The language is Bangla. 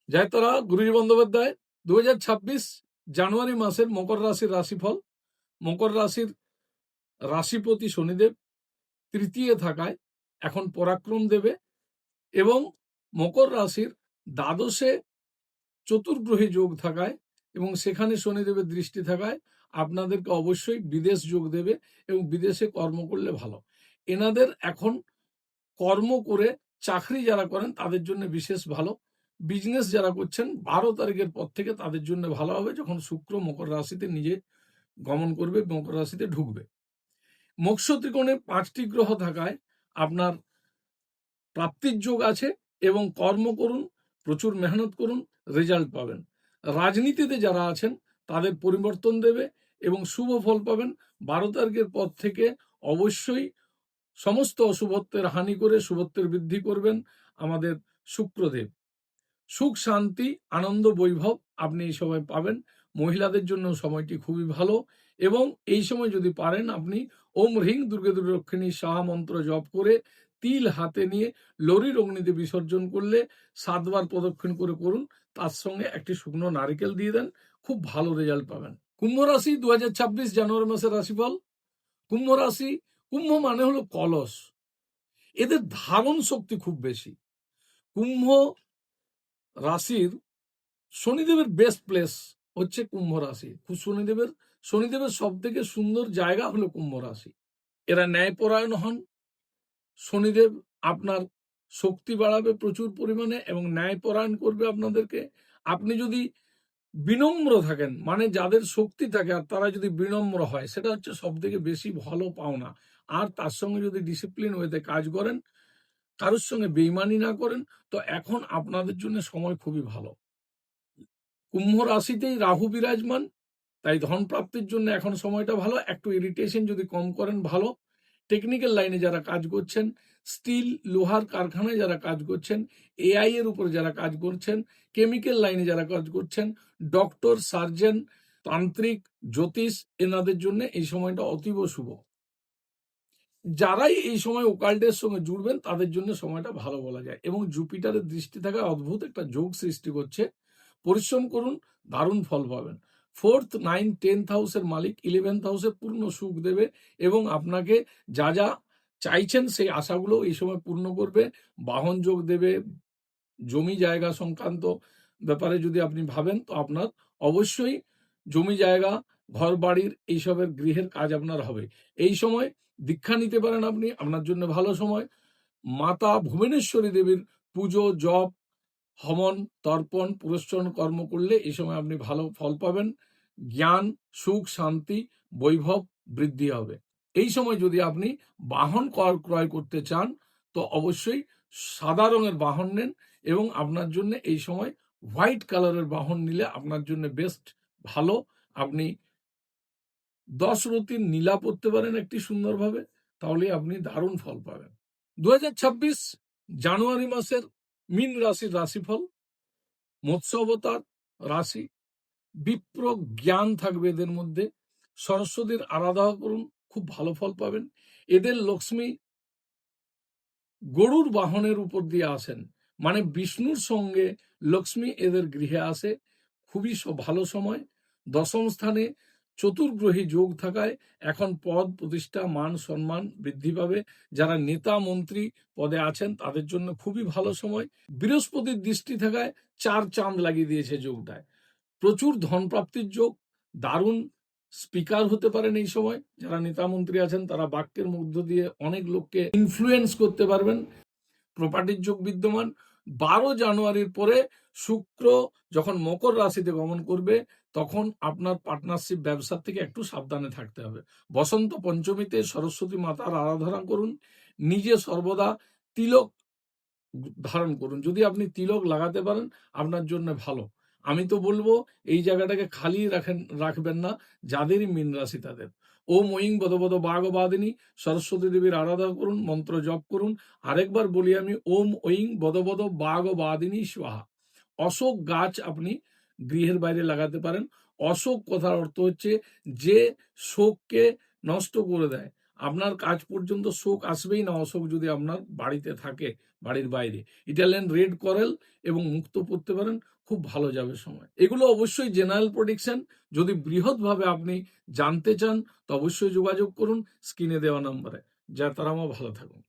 জয়তারা গুরুজি বন্দ্যোপাধ্যায় 2026 জানুয়ারি মাসের মকর রাশির রাশিফল। মকর রাশির রাশিপতি শনিদেব তৃতীয় থাকায় এখন পরাক্রম দেবে এবং মকর রাশির দ্বাদশে চতুর্গ্রহী যোগ থাকায় এবং সেখানে শনিদেবের দৃষ্টি থাকায় আপনাদেরকে অবশ্যই বিদেশ যোগ দেবে এবং বিদেশে কর্ম করলে ভালো। এনাদের এখন কর্ম করে চাকরি যারা করেন তাদের জন্য বিশেষ ভালো। বিজনেস যারা করছেন 12 তারিখের পর থেকে তাদের জন্য ভালো হবে, যখন শুক্র মকর রাশিতে নিজে গমন করবে, মকর রাশিতে ঢুকবে। মোক্ষ ত্রিকোণে 5টি গ্রহ থাকায় আপনার প্রাপ্তির যোগ আছে এবং কর্ম করুন, প্রচুর মেহনত করুন, রেজাল্ট পাবেন। রাজনীতিতে যারা আছেন তাদের পরিবর্তন দেবে এবং শুভ ফল পাবেন। 12 তারিখের পর থেকে অবশ্যই সমস্ত অশুভত্বের হানি করে শুভত্বের বৃদ্ধি করবেন আমাদের শুক্রদেব। সুখ শান্তি আনন্দ বৈভব আপনি এই সময় পাবেন। মহিলাদের জন্য সময়টি খুবই ভালো এবং এই সময় যদি পারেন আপনি ওম হ্রিং দুর্গে দুর্গক্ষিণী সাহা মন্ত্র জপ করে তিল হাতে নিয়ে লরির অগ্নিতে বিসর্জন করলে 7 বার প্রদক্ষিণ করে করুন, তার সঙ্গে একটি শুকনো নারকেল দিয়ে দেন, খুব ভালো রেজাল্ট পাবেন। কুম্ভ রাশি 2026 জানুয়ারি মাসের রাশিফল। কুম্ভ রাশি, কুম্ভ মানে হলো কলস, এদের ধারণ শক্তি খুব বেশি। কুম্ভ রাশির শনিদেবের বেস্ট প্লেস হচ্ছে কুম্ভ রাশি। শনিদেবের সব থেকে সুন্দর জায়গা হলো কুম্ভ রাশি। এরা ন্যায়পরায়ণ হন। শনিদেব আপনার শক্তি বাড়াবে প্রচুর পরিমাণে এবং ন্যায়পরায়ণ করবে আপনাদেরকে। আপনি যদি বিনম্র থাকেন, মানে যাদের শক্তি থাকে আর তারা যদি বিনম্র হয়, সেটা হচ্ছে সব থেকে বেশি ভালো পাওনা। আর তার সঙ্গে যদি ডিসিপ্লিন ওয়েতে কাজ করেন, কারোর সঙ্গে বেইমানি না করেন, তো এখন আপনাদের জন্য সময় খুবই ভালো। কুম্ভ রাশিতেই রাহু বিরাজমান, তাই ধন প্রাপ্তির জন্য এখন সময়টা ভালো। একটু ইরিটেশন যদি কম করেন ভালো। টেকনিক্যাল লাইনে যারা কাজ করছেন, স্টিল লোহার কারখানায় যারা কাজ করছেন, এআই এর উপর যারা কাজ করছেন, কেমিক্যাল লাইনে যারা কাজ করছেন, ডক্টর, সার্জন, তান্ত্রিক, জ্যোতিষ, এনাদের জন্য এই সময়টা অতীব শুভ। যারাই এই সময় ওকাল্টের সঙ্গে জুড়বেন তাদের জন্য সময়টা ভালো বলা যায় এবং জুপিটারের দৃষ্টি থাকায় অদ্ভুত একটা যোগ সৃষ্টি করছে। পরিশ্রম করুন, দারুণ ফল পাবেন। 4th, 9th, 10th হাউসের মালিক 11th হাউসে পূর্ণ সুখ দেবে এবং আপনাকে যা যা চাইছেন সেই আশাগুলো এই সময় পূর্ণ করবে। বাহন যোগ দেবে। জমি জায়গা সংক্রান্ত ব্যাপারে যদি আপনি ভাবেন তো আপনার অবশ্যই জমি জায়গা, ঘর বাড়ির এইসবের গৃহের কাজ আপনার হবে। এই সময় দীক্ষা নিতে পারেন আপনি, আপনার জন্য ভালো সময়। মাতা ভুবনেশ্বরী দেবীর পুজো, জপ, হবন, তর্পণ, পুরস্চরণ কর্ম করলে এই সময় আপনি ভালো ফল পাবেন। জ্ঞান, সুখ, শান্তি, বৈভব বৃদ্ধি হবে। এই সময় যদি আপনি বাহন ক্রয় করতে চান তো অবশ্যই সাদা রঙের বাহন নেন এবং আপনার জন্য এই সময় হোয়াইট কালারের বাহন নিলে আপনার জন্য বেস্ট ভালো। আপনি 10 রতির নীলা পড়তে পারেন একটি সুন্দরভাবে, তাহলে আপনি দারুণ ফল পাবেন। 2026 জানুয়ারি মাসের মীন রাশির রাশিফল। মৎস্য অবতার রাশি, বিপ্র জ্ঞান থাকবে এদের মধ্যে। সরস্বতীর আরাধনা করুন, খুব ভালো ফল পাবেন। এদের লক্ষ্মী গরুর বাহনের উপর দিয়ে আসেন, মানে বিষ্ণুর সঙ্গে লক্ষ্মী এদের গৃহে আসে, খুবই ভালো সময়। দশম স্থানে চতুর্গ্রহী যোগ থাকায় এখন পদ প্রতিষ্ঠা, মান সম্মান বৃদ্ধি পাবে। যারা নেতা মন্ত্রী পদে আছেন তাদের জন্য খুবই ভালো সময়। বৃহস্পতির দৃষ্টি থাকায় 4 চাঁদ লাগিয়ে দিয়েছে যোগটায়। প্রচুর ধন প্রাপ্তির যোগ, দারুণ স্পিকার হতে পারেন এই সময়। যারা নেতা মন্ত্রী আছেন তারা বাক্যের মধ্য দিয়ে অনেক লোককে ইনফ্লুয়েন্স করতে পারবেন। প্রপার্টির যোগ বিদ্যমান। 12 জানুয়ারির পরে শুক্র যখন মকর রাশিতে গমন করবে তখন আপনার পার্টনারশিপ ব্যবসার থেকে একটু সাবধানে থাকতে হবে। বসন্ত পঞ্চমীতে সরস্বতী মাতার আরাধনা করুন। নিজে সর্বদা তিলক ধারণ করুন। যদি আপনি তিলক লাগাতে পারেন আপনার জন্য ভালো। আমি তো বলবো এই জায়গাটাকে খালি রাখবেন না, যাদেরই মীন রাশি তাদের। ওম ঐং বদ বাঘ বাদিনী সরস্বতী দেবীর আরাধনা করুন, মন্ত্র জপ করুন। আরেকবার বলি আমি, ওম ঐং বদ বাঘ বাদিনী স্বাহা। অশোক গাছ আপনি গৃহের বাইরে লাগাতে পারেন। অশোক কথার অর্থ হচ্ছে যে শোককে নষ্ট করে দেয়। আপনার কাজ পর্যন্ত শোক আসবেই না, অশোক যদি আপনার বাড়িতে থাকে, বাড়ির বাইরে। ইটালিয়ান রেড করেল এবং মুক্তো পড়তে পারেন, খুব ভালো যাবে সময়। এগুলো অবশ্যই জেনারেল প্রেডিকশন। যদি বৃহৎভাবে আপনি জানতে চান তো অবশ্যই যোগাযোগ করুন স্ক্রিনে দেওয়া নম্বরে। জয় তারামা, ভালো থাকুন।